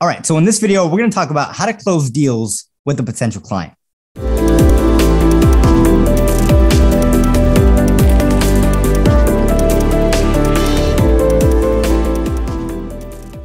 All right, so in this video, we're going to talk about how to close deals with a potential client.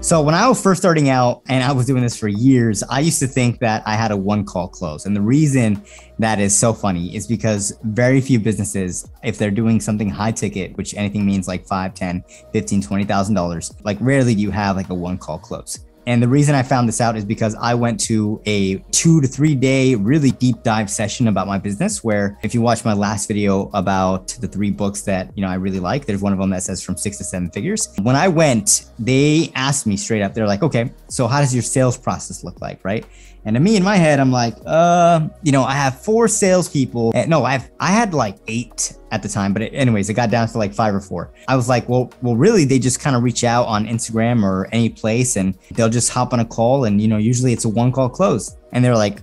So when I was first starting out, and I was doing this for years, I used to think that I had a one-call close. And the reason that is so funny is because very few businesses, if they're doing something high ticket, which anything means like $5, $10, $15, $20,000, like rarely do you have like a one-call close. And the reason I found this out is because I went to a 2 to 3 day really deep dive session about my business, where if you watch my last video about the 3 books that, I really like, there's one of them that says from 6 to 7 figures. When I went, they asked me straight up, they're like, okay, so how does your sales process look like, right? And to me in my head, I'm like, I have 4 salespeople. No, I had like 8 at the time, but anyways, it got down to like 5 or 4. I was like, well, really, they just kind of reach out on Instagram or any place, and they'll just hop on a call, and usually it's a one-call close. And they're like,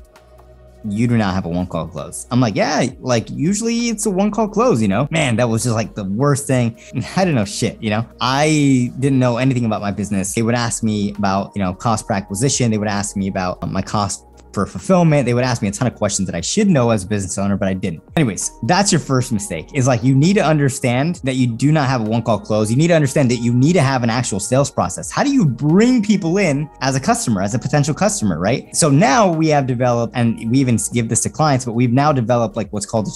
you do not have a one-call close. I'm like, yeah, like usually it's a one-call close, Man, that was just like the worst thing. I didn't know shit, I didn't know anything about my business. They would ask me about, cost per acquisition. They would ask me about my cost for fulfillment. They would ask me a ton of questions that I should know as a business owner, but I didn't. Anyways, that's your first mistake, is like, you need to understand that you do not have a one-call close. You need to understand that you need to have an actual sales process. How do you bring people in as a customer, as a potential customer, right? So now we have developed, and we even give this to clients, but we've now developed like what's called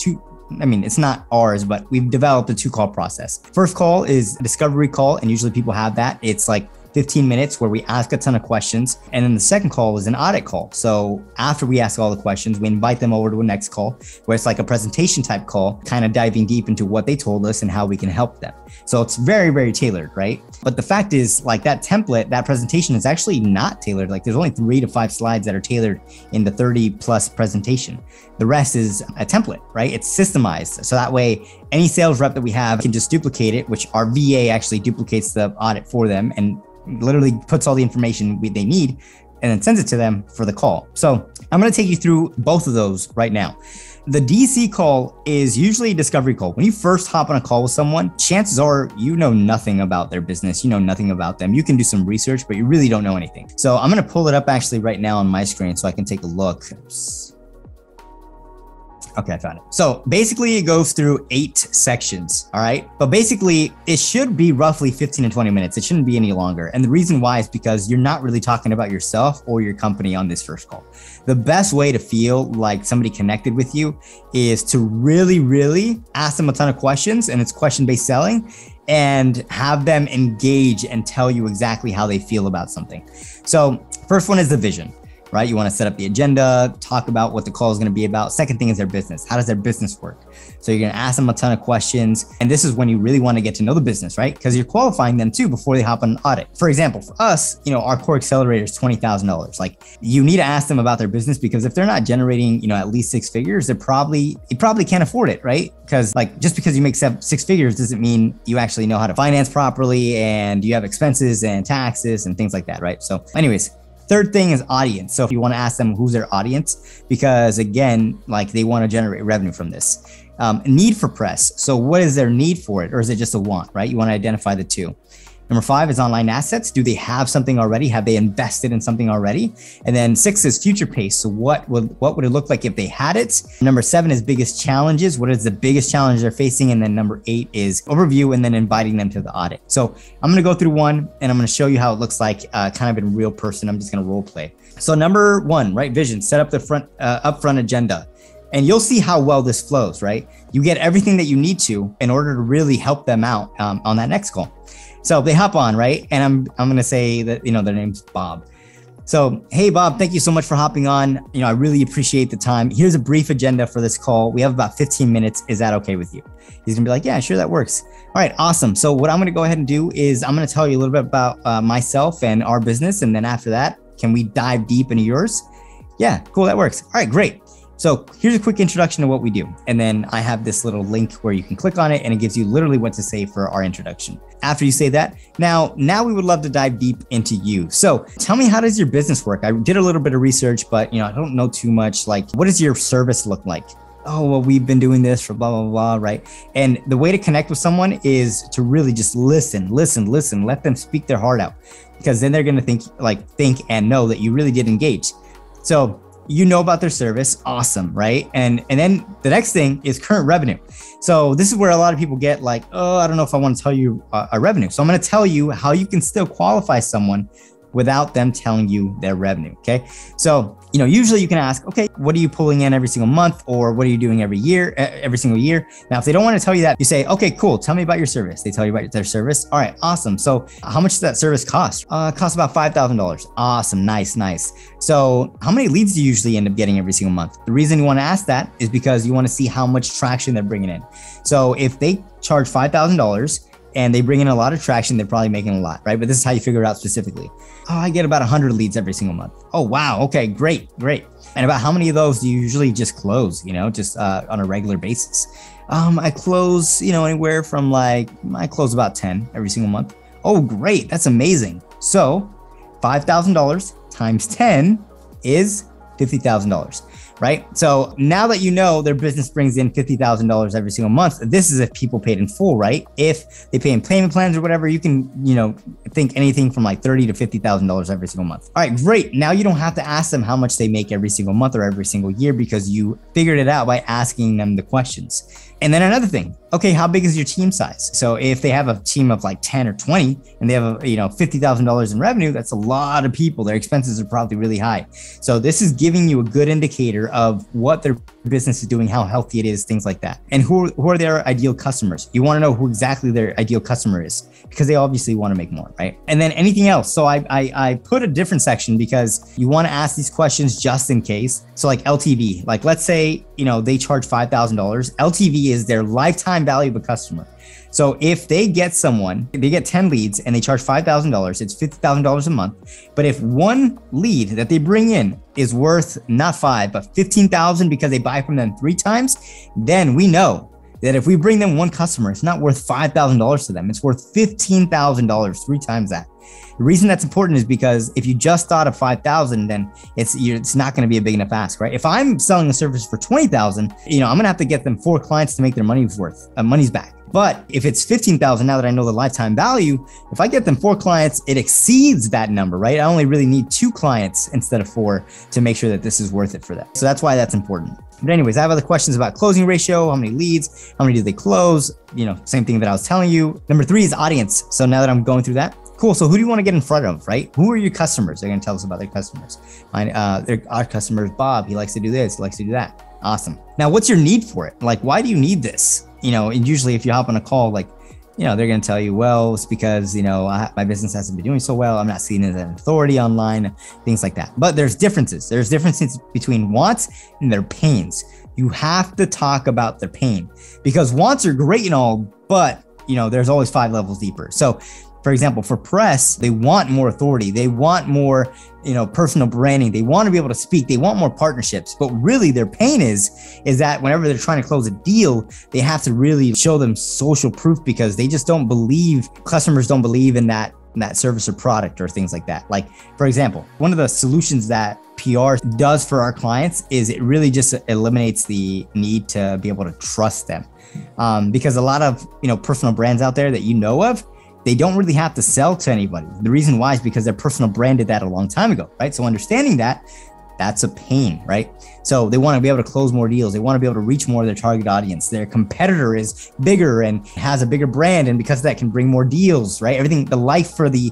it's not ours, but we've developed a 2-call process. First call is a discovery call, and usually people have that. It's like 15 minutes where we ask a ton of questions. And then the second call is an audit call. So after we ask all the questions, we invite them over to a next call where it's like a presentation type call, kind of diving deep into what they told us and how we can help them. So it's very, very tailored, right? But the fact is, like, that template, that presentation is actually not tailored. Like, there's only 3 to 5 slides that are tailored in the 30 plus presentation. The rest is a template, right? It's systemized. So that way, any sales rep that we have can just duplicate it, which our VA actually duplicates the audit for them and literally puts all the information they need and then sends it to them for the call. So I'm going to take you through both of those right now. The DC call is usually a discovery call. When you first hop on a call with someone, chances are you know nothing about their business. You know nothing about them. You can do some research, but you really don't know anything. So I'm going to pull it up actually right now on my screen so I can take a look. Okay, I found it. So basically it goes through 8 sections, all right? But basically it should be roughly 15 to 20 minutes. It shouldn't be any longer. And the reason why is because you're not really talking about yourself or your company on this first call. The best way to feel like somebody connected with you is to really, really ask them a ton of questions, and it's question-based selling, and have them engage and tell you exactly how they feel about something. So first one is the vision. Right? You want to set up the agenda, talk about what the call is going to be about. Second thing is their business. How does their business work? So you're going to ask them a ton of questions. And this is when you really want to get to know the business, right? Because you're qualifying them too before they hop on an audit. For example, for us, our core accelerator is $20,000. Like, you need to ask them about their business, because if they're not generating, at least 6 figures, you probably can't afford it, right? Because just because you make 6 figures doesn't mean you actually know how to finance properly, and you have expenses and taxes and things like that, right? So anyways, third thing is audience. So if you want to ask them who's their audience, because again, like, they want to generate revenue from this. Need for press. So what is their need for it? Or is it just a want, right? You want to identify the 2. Number 5 is online assets. Do they have something already? Have they invested in something already? And then 6 is future pace. So what would it look like if they had it? Number 7 is biggest challenges. What is the biggest challenge they're facing? And then number 8 is overview, and then inviting them to the audit. So I'm going to go through one, and I'm going to show you how it looks like kind of in real person. I'm just going to role play. So number 1, right? Vision. Set up the upfront agenda. And you'll see how well this flows, right? You get everything that you need to in order to really help them out on that next call. So they hop on, right? And I'm going to say that, their name's Bob. So, hey, Bob, thank you so much for hopping on. I really appreciate the time. Here's a brief agenda for this call. We have about 15 minutes. Is that okay with you? He's going to be like, yeah, sure, that works. All right, awesome. So what I'm going to go ahead and do is I'm going to tell you a little bit about myself and our business. And then after that, can we dive deep into yours? Yeah, cool, that works. All right, great. So here's a quick introduction to what we do. And then I have this little link where you can click on it, and it gives you literally what to say for our introduction. After you say that, now we would love to dive deep into you. So tell me, how does your business work? I did a little bit of research, but I don't know too much. Like, what does your service look like? Oh, well, we've been doing this for blah, blah, blah, right? And the way to connect with someone is to really just listen, let them speak their heart out. because then they're going to think and know that you really did engage. So you know about their service. Awesome, right? And then the next thing is current revenue. So this is where a lot of people get like, oh, I don't know if I want to tell you a revenue. So I'm going to tell you how you can still qualify someone without them telling you their revenue. Okay. So, usually you can ask, okay, what are you pulling in every single month, or what are you doing every single year? Now, if they don't want to tell you that, you say, okay, cool. Tell me about your service. They tell you about their service. All right. Awesome. So how much does that service cost? It costs about $5,000. Awesome. Nice. So how many leads do you usually end up getting every single month? The reason you want to ask that is because you want to see how much traction they're bringing in. So if they charge $5,000 and they bring in a lot of traction, they're probably making a lot, right? But this is how you figure it out specifically. Oh, I get about 100 leads every single month. Oh, wow. Okay, great. And about how many of those do you usually just close, just on a regular basis? I close, anywhere from I close about 10 every single month. Oh, great. That's amazing. So $5,000 times 10 is $50,000. Right? So now that you know their business brings in $50,000 every single month, this is if people paid in full, right? If they pay in payment plans or whatever, you can, think anything from like $30,000 to $50,000 every single month. All right, great. Now you don't have to ask them how much they make every single month or every single year, because you figured it out by asking them the questions. And then another thing, okay, how big is your team size? So if they have a team of like 10 or 20 and they have $50,000 in revenue, that's a lot of people. Their expenses are probably really high. So this is giving you a good indicator of what their business is doing, how healthy it is, things like that. And who are their ideal customers? You want to know who exactly their ideal customer is, because they obviously want to make more, right? And then anything else. So I put a different section because you want to ask these questions just in case. So like LTV, like let's say, they charge $5,000. LTV is their lifetime value of a customer. So if they get 10 leads and they charge $5,000, it's $50,000 a month. But if one lead that they bring in is worth not 5, but 15,000 because they buy from them 3 times, then we know that if we bring them one customer, it's not worth $5,000 to them. It's worth $15,000, 3 times that. The reason that's important is because if you just thought of 5,000, then it's not going to be a big enough ask, right? If I'm selling a service for 20,000, I'm going to have to get them 4 clients to make their money's back. But if it's 15,000, now that I know the lifetime value, if I get them 4 clients, it exceeds that number, right? I only really need 2 clients instead of 4 to make sure that this is worth it for them. So that's why that's important. But anyways, I have other questions about closing ratio, how many leads, how many do they close? Same thing that I was telling you. Number 3 is audience. So now that I'm going through that, cool. So who do you want to get in front of, right? Who are your customers? They're going to tell us about their customers. Our customers, Bob, he likes to do this, he likes to do that. Awesome. Now, what's your need for it? Like, why do you need this? And usually if you hop on a call, they're going to tell you, well, it's because, my business hasn't been doing so well. I'm not seen as an authority online, things like that. But there's differences. There's differences between wants and their pains. You have to talk about their pain, because wants are great and all, but, there's always 5 levels deeper. So for example, for press, they want more authority. They want more, personal branding. They want to be able to speak. They want more partnerships. But really their pain is that whenever they're trying to close a deal, they have to really show them social proof, because they just don't believe, customers don't believe in that service or product or things like that. Like, for example, one of the solutions that PR does for our clients is it really just eliminates the need to be able to trust them. Because a lot of, personal brands out there that you know of, they don't really have to sell to anybody. The reason why is because their personal brand did that a long time ago, right? So understanding that's a pain, right? So they want to be able to close more deals. They want to be able to reach more of their target audience. Their competitor is bigger and has a bigger brand, and because of that can bring more deals, right? The life for the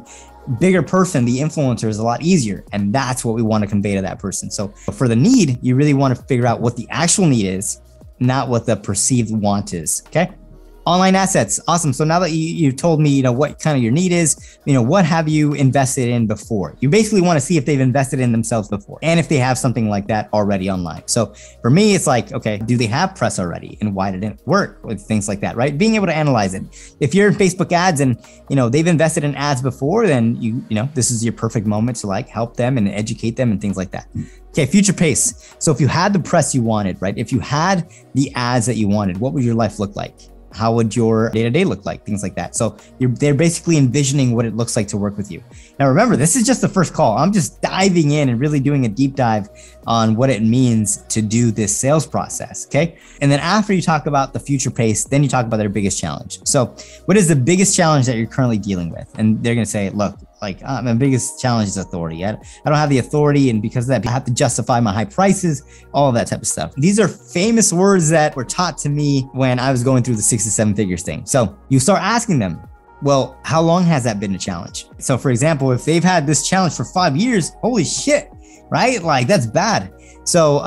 bigger person, the influencer, is a lot easier. And that's what we want to convey to that person. So for the need, you really want to figure out what the actual need is, not what the perceived want is, okay? Online assets. Awesome. So now that you've told me, what kind of your need is, what have you invested in before? You basically want to see if they've invested in themselves before, and if they have something like that already online. So for me, it's like, okay, do they have press already? And why didn't it work? With things like that, right? Being able to analyze it. If you're in Facebook ads and, they've invested in ads before, then this is your perfect moment to help them and educate them and things like that. Okay, future pace. So if you had the press you wanted, right? If you had the ads that you wanted, what would your life look like? How would your day-to-day look like? Things like that. So they're basically envisioning what it looks like to work with you. Now, remember, this is just the first call. I'm just diving in and really doing a deep dive on what it means to do this sales process, okay? And then after you talk about the future pace, then you talk about their biggest challenge. So what is the biggest challenge that you're currently dealing with? And they're going to say, look, Like my biggest challenge is authority. I don't have the authority, and because of that, I have to justify my high prices, all of that type of stuff. These are famous words that were taught to me when I was going through the 6 to 7 figures thing. So you start asking them, well, how long has that been a challenge? So for example, if they've had this challenge for 5 years, holy shit, right? Like that's bad. So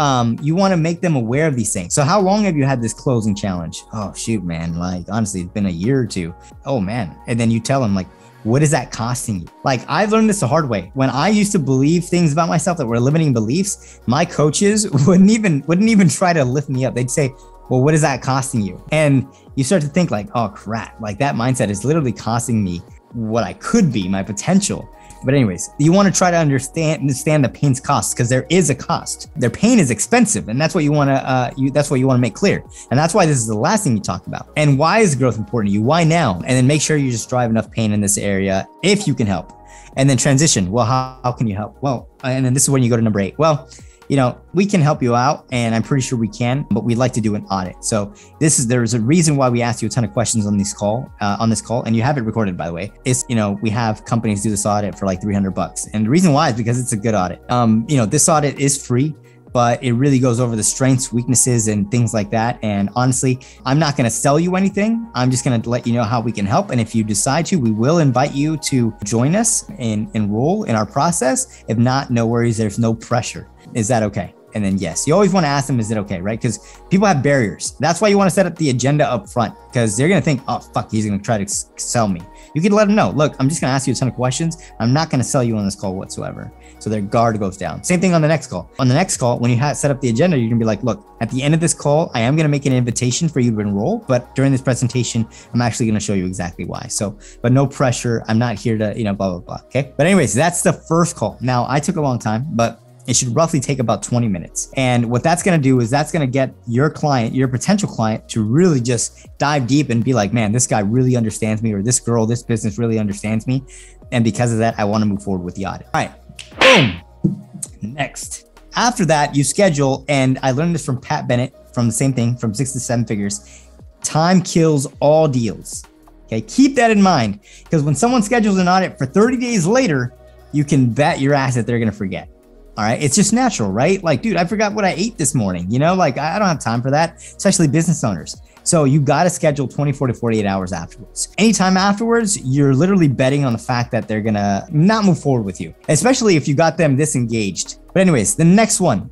you want to make them aware of these things. So how long have you had this closing challenge? Oh shoot, man. Like honestly, it's been a year or two. Oh man. And then you tell them like, what is that costing you? Like I've learned this the hard way. When I used to believe things about myself that were limiting beliefs, my coaches wouldn't even try to lift me up. They'd say, well, what is that costing you? And you start to think like, oh crap, like that mindset is literally costing me what I could be, my potential. But anyways, you want to try to understand the pain's cost, because there is a cost. Their pain is expensive, and that's what you want to make clear. And that's why this is the last thing you talk about. And why is growth important to you? Why now? And then make sure you just drive enough pain in this area if you can help. And then transition. Well, how can you help? Well, and then this is when you go to number 8. Well, we can help you out, and I'm pretty sure we can, but we'd like to do an audit. So there's a reason why we asked you a ton of questions on this call, and you have it recorded, by the way. It's, we have companies do this audit for like $300. And the reason why is because it's a good audit. This audit is free, but it really goes over the strengths, weaknesses, and things like that. And honestly, I'm not going to sell you anything. I'm just going to let you know how we can help. And if you decide to, we will invite you to join us and enroll in our process. If not, no worries. There's no pressure. Is that okay? And then yes, you always want to ask them, is it okay, right? Because people have barriers. That's why you want to set up the agenda up front, because they're going to think, oh, fuck, he's going to try to sell me. You can let them know, look, I'm just going to ask you a ton of questions. I'm not going to sell you on this call whatsoever. So their guard goes down. Same thing on the next call. On the next call, when you set up the agenda, you're going to be like, look, at the end of this call, I am going to make an invitation for you to enroll. But during this presentation, I'm actually going to show you exactly why. So, but no pressure. I'm not here to, blah, blah, blah. Okay. But anyways, that's the first call. Now, I took a long time, but it should roughly take about 20 minutes. And what that's going to do is that's going to get your client, your potential client, to really just dive deep and be like, man, this guy really understands me, or this girl, this business really understands me. And because of that, I want to move forward with the audit. All right, boom. Next. After that, you schedule, and I learned this from Pat Bennett from the same thing, from 6 to 7 figures. Time kills all deals. Okay, keep that in mind, because when someone schedules an audit for 30 days later, you can bet your ass that they're going to forget. All right. It's just natural, right? Like, dude, I forgot what I ate this morning. Like I don't have time for that, especially business owners. So you got to schedule 24 to 48 hours afterwards. Anytime afterwards, you're literally betting on the fact that they're going to not move forward with you, especially if you got them disengaged. But anyways, the next one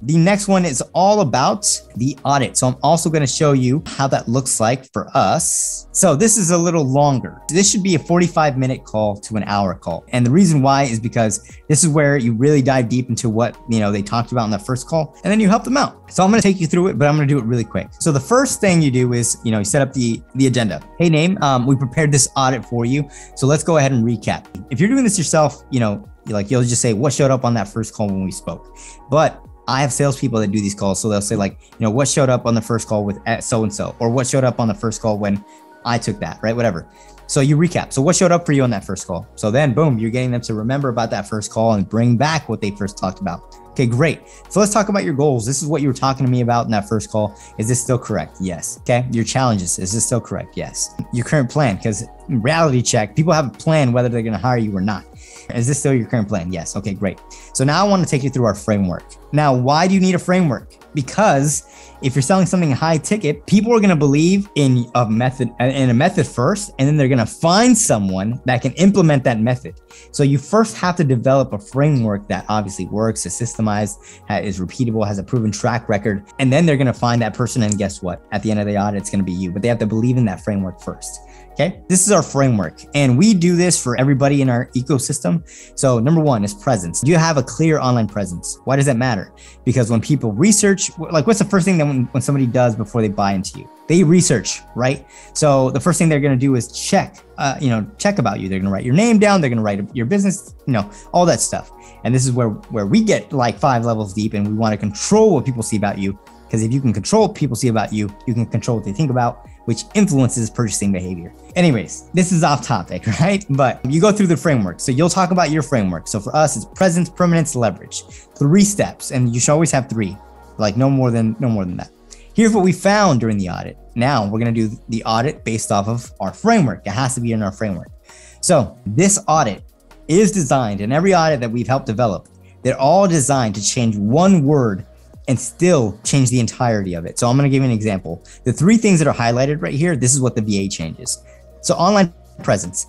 is all about the audit. So I'm also going to show you how that looks like for us. So this is a little longer. This should be a 45-minute call to an hour call. And the reason why is because this is where you really dive deep into what, they talked about in that first call, and then you help them out. So I'm going to take you through it, but I'm going to do it really quick. So the first thing you do is, you set up the agenda. Hey, Naeem, we prepared this audit for you. So let's go ahead and recap. If you're doing this yourself, you'll just say what showed up on that first call when we spoke. But I have salespeople that do these calls. So they'll say like, what showed up on the first call with so-and-so, or what showed up on the first call when I took that, right? Whatever. So you recap. So what showed up for you on that first call? So then boom, you're getting them to remember about that first call and bring back what they first talked about. Okay, great. So let's talk about your goals. This is what you were talking to me about in that first call. Is this still correct? Yes. Okay. Your challenges. Is this still correct? Yes. Your current plan, because reality check, people have a plan whether they're going to hire you or not. Is this still your current plan? Yes. Okay, great. So now I want to take you through our framework. Now, why do you need a framework? Because if you're selling something high ticket, people are going to believe in a method first, and then they're going to find someone that can implement that method. So you first have to develop a framework that obviously works, is systemized, is repeatable, has a proven track record. And then they're going to find that person. And guess what? At the end of the audit, it's going to be you, but they have to believe in that framework first. Okay, this is our framework, and we do this for everybody in our ecosystem. So number 1 is presence. Do you have a clear online presence? Why does that matter? Because when people research, like what's the first thing that when somebody does before they buy into you? They research, right? So the first thing they're going to do is check about you. They're going to write your name down. They're going to write your business, all that stuff. And this is where we get like 5 levels deep, and we want to control what people see about you. Because if you can control what people see about you, you can control what they think about, which influences purchasing behavior. Anyways, this is off topic, right? But you go through the framework. So you'll talk about your framework. So for us, it's presence, permanence, leverage. 3 steps, and you should always have 3, like no more than that. Here's what we found during the audit. Now we're gonna do the audit based off of our framework. It has to be in our framework. So this audit is designed, and every audit that we've helped develop, they're all designed to change one word and still change the entirety of it. So I'm going to give you an example. The 3 things that are highlighted right here, this is what the VA changes. So online presence.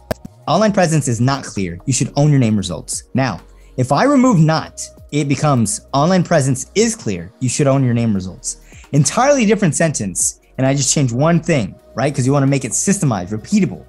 Online presence is not clear. You should own your name results. Now, if I remove not, it becomes online presence is clear. You should own your name results. Entirely different sentence. And I just changed one thing, right? Because you want to make it systemized, repeatable.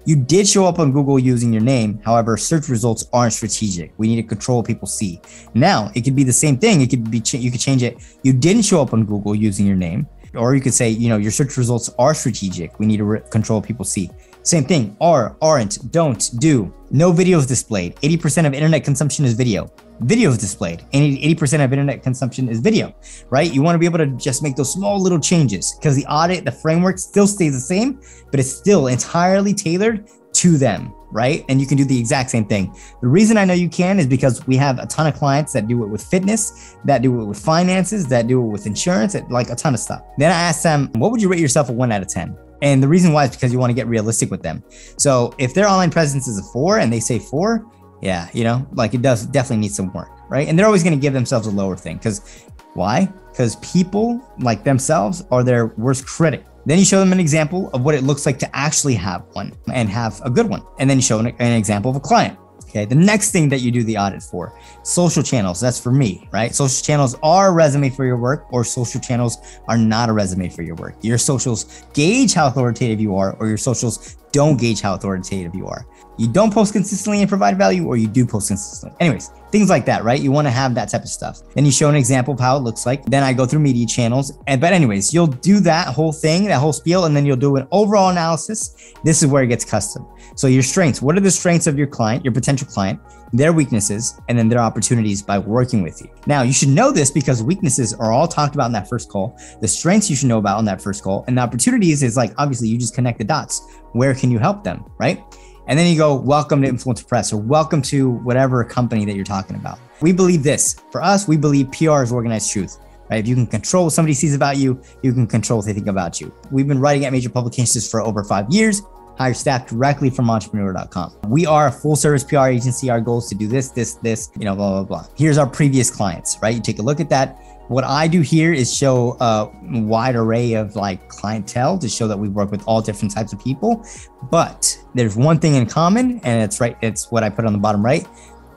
You did show up on Google using your name. However, search results aren't strategic. We need to control what people see. Now, it could be the same thing. It could be, you could change it. You didn't show up on Google using your name. Or you could say, your search results are strategic. We need to control what people see. Same thing, are, aren't, don't, do. No videos displayed. 80% of internet consumption is video. Videos displayed. 80% of internet consumption is video, right? You want to be able to just make those small little changes because the audit, the framework still stays the same, but it's still entirely tailored to them, right? And you can do the exact same thing. The reason I know you can is because we have a ton of clients that do it with fitness, that do it with finances, that do it with insurance, like a ton of stuff. Then I asked them, what would you rate yourself a 1 out of 10? And the reason why is because you want to get realistic with them. So if their online presence is a 4 and they say 4, yeah, it does definitely need some work, right? And they're always going to give themselves a lower thing. Because why? Because people like themselves are their worst critic. Then you show them an example of what it looks like to actually have one and have a good one. And then you show an example of a client. Okay, the next thing that you do the audit for, social channels. That's for me, right? Social channels are a resume for your work, or social channels are not a resume for your work. Your socials gauge how authoritative you are, or your socials don't gauge how authoritative you are. You don't post consistently and provide value, or you do post consistently. Anyways, things like that, right? You want to have that type of stuff. Then you show an example of how it looks like. Then I go through media channels. But anyways, you'll do that whole thing, that whole spiel, and then you'll do an overall analysis. This is where it gets custom. So your strengths, what are the strengths of your client, your potential client, their weaknesses, and then their opportunities by working with you. Now, you should know this because weaknesses are all talked about in that first call. The strengths you should know about on that first call, and the opportunities is like, obviously you just connect the dots. Where can you help them, right? And then you go, welcome to Influencer Press, or welcome to whatever company that you're talking about. We believe this. For us, we believe PR is organized truth, right? If you can control what somebody sees about you, you can control what they think about you. We've been writing at major publications for over 5 years, hire staff directly from entrepreneur.com. We are a full service PR agency. Our goal is to do this, blah, blah, blah. Here's our previous clients, right? You take a look at that. What I do here is show a wide array of like clientele to show that we work with all different types of people. But there's one thing in common, and it's right. It's what I put on the bottom right,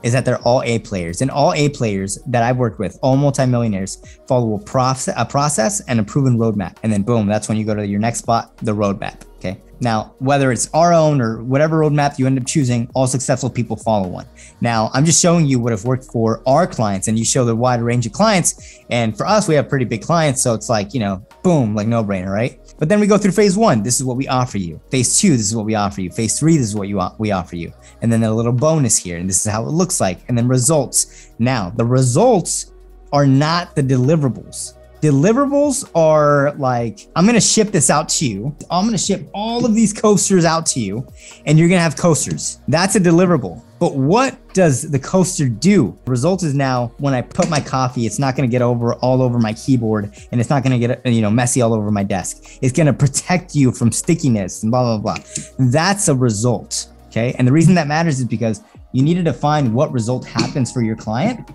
is that they're all A players. And all A players that I've worked with, all multimillionaires, follow a process and a proven roadmap. And then boom, that's when you go to your next spot, the roadmap. Okay. Now, whether it's our own or whatever roadmap you end up choosing, all successful people follow one. Now, I'm just showing you what have worked for our clients, and you show the wide range of clients. And for us, we have pretty big clients. So it's like, boom, like no brainer, right? But then we go through phase 1. This is what we offer you. Phase 2, this is what we offer you. Phase 3, this is what we offer you. And then a little bonus here. And this is how it looks like. And then results. Now, the results are not the deliverables. Deliverables are like, I'm going to ship this out to you. I'm going to ship all of these coasters out to you, and you're going to have coasters. That's a deliverable. But what does the coaster do? The result is now when I put my coffee, it's not going to get all over my keyboard, and it's not going to get messy all over my desk. It's going to protect you from stickiness and blah, blah, blah. That's a result. Okay. And the reason that matters is because you need to define what result happens for your client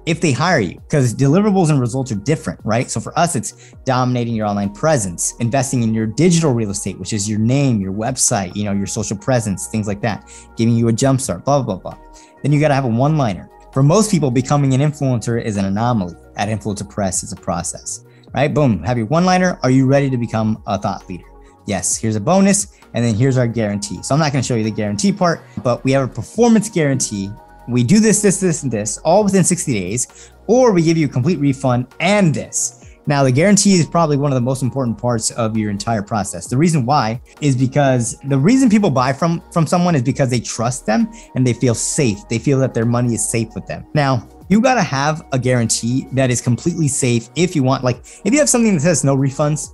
if they hire you, because deliverables and results are different, right? So for us, it's dominating your online presence, investing in your digital real estate, which is your name, your website, your social presence, things like that, giving you a jumpstart, blah, blah, blah. Then you got to have a one-liner. For most people, becoming an influencer is an anomaly. At Influencer Press, it's a process, right? Boom, have your one-liner. Are you ready to become a thought leader? Yes, here's a bonus. And then here's our guarantee. So I'm not going to show you the guarantee part, but we have a performance guarantee. We do this, and this, all within 60 days, or we give you a complete refund and this. Now, the guarantee is probably one of the most important parts of your entire process. The reason why is because the reason people buy from someone is because they trust them and they feel safe. They feel that their money is safe with them. Now, you got to have a guarantee that is completely safe if you want, like if you have something that says no refunds,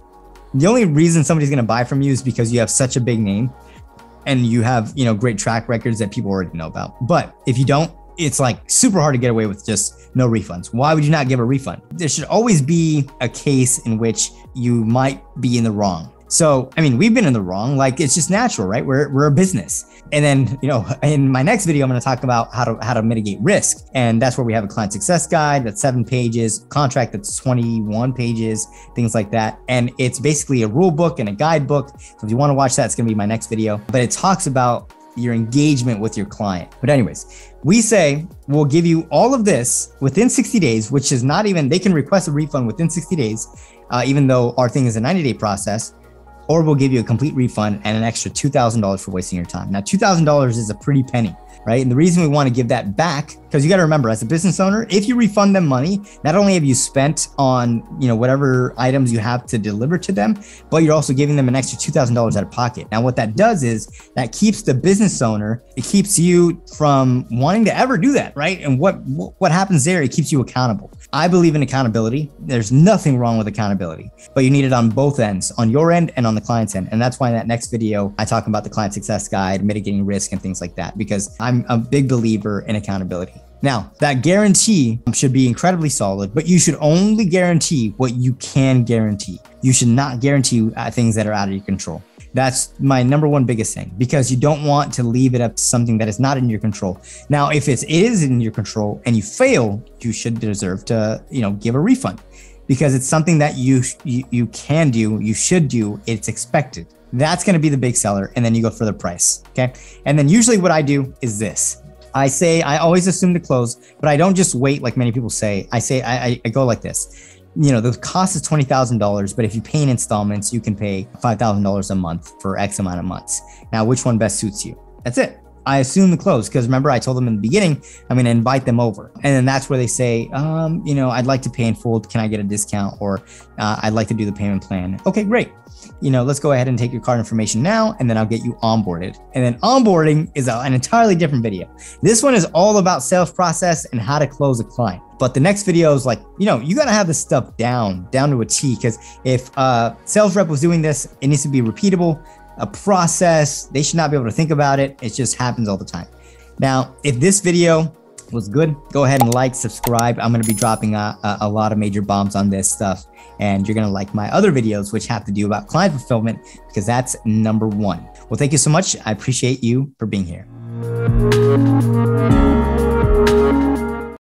the only reason somebody's going to buy from you is because you have such a big name and you have, great track records that people already know about. But if you don't, it's like super hard to get away with just no refunds. Why would you not give a refund? There should always be a case in which you might be in the wrong. So, I mean, we've been in the wrong. Like, it's just natural, right? We're a business. And then, in my next video, I'm going to talk about how to mitigate risk. And that's where we have a client success guide that's 7 pages, contract that's 21 pages, things like that. And it's basically a rule book and a guidebook. So if you want to watch that, it's going to be my next video. But it talks about your engagement with your client. But anyways, we say we'll give you all of this within 60 days, which is not even, they can request a refund within 60 days, even though our thing is a 90-day process. Or we'll give you a complete refund and an extra $2,000 for wasting your time. Now, $2,000 is a pretty penny, right? And the reason we want to give that back, because you got to remember, as a business owner, if you refund them money, not only have you spent on, whatever items you have to deliver to them, but you're also giving them an extra $2,000 out of pocket. Now, what that does is that keeps the business owner, it keeps you from wanting to ever do that, right? And what happens there, it keeps you accountable. I believe in accountability. There's nothing wrong with accountability, but you need it on both ends, on your end and on the client's end. And that's why in that next video, I talk about the client success guide, mitigating risk and things like that, because I'm a big believer in accountability. Now, that guarantee should be incredibly solid, but you should only guarantee what you can guarantee. You should not guarantee things that are out of your control. That's my number one biggest thing, because you don't want to leave it up to something that is not in your control. Now, if it is in your control and you fail, you should deserve to, give a refund, because it's something that you can do, you should do, it's expected. That's going to be the big seller. And then you go for the price. Okay. And then usually what I do is this. I always assume to close, but I don't just wait like many people say. I go like this. The cost is $20,000, but if you pay in installments, you can pay $5,000 a month for X amount of months. Now, which one best suits you? That's it. I assume the close, because remember, I told them in the beginning, I'm going to invite them over. And then that's where they say, I'd like to pay in full. Can I get a discount? Or I'd like to do the payment plan. Okay, great. Let's go ahead and take your card information now, and then I'll get you onboarded. And then onboarding is an entirely different video. This one is all about sales process and how to close a client. But the next video is like, you got to have this stuff down to a T, because if a sales rep was doing this, it needs to be repeatable, a process. They should not be able to think about it. It just happens all the time. Now, if this video was good, go ahead and like, subscribe. I'm going to be dropping a lot of major bombs on this stuff. And you're going to like my other videos, which have to do about client fulfillment, because that's number one. Well, thank you so much. I appreciate you for being here.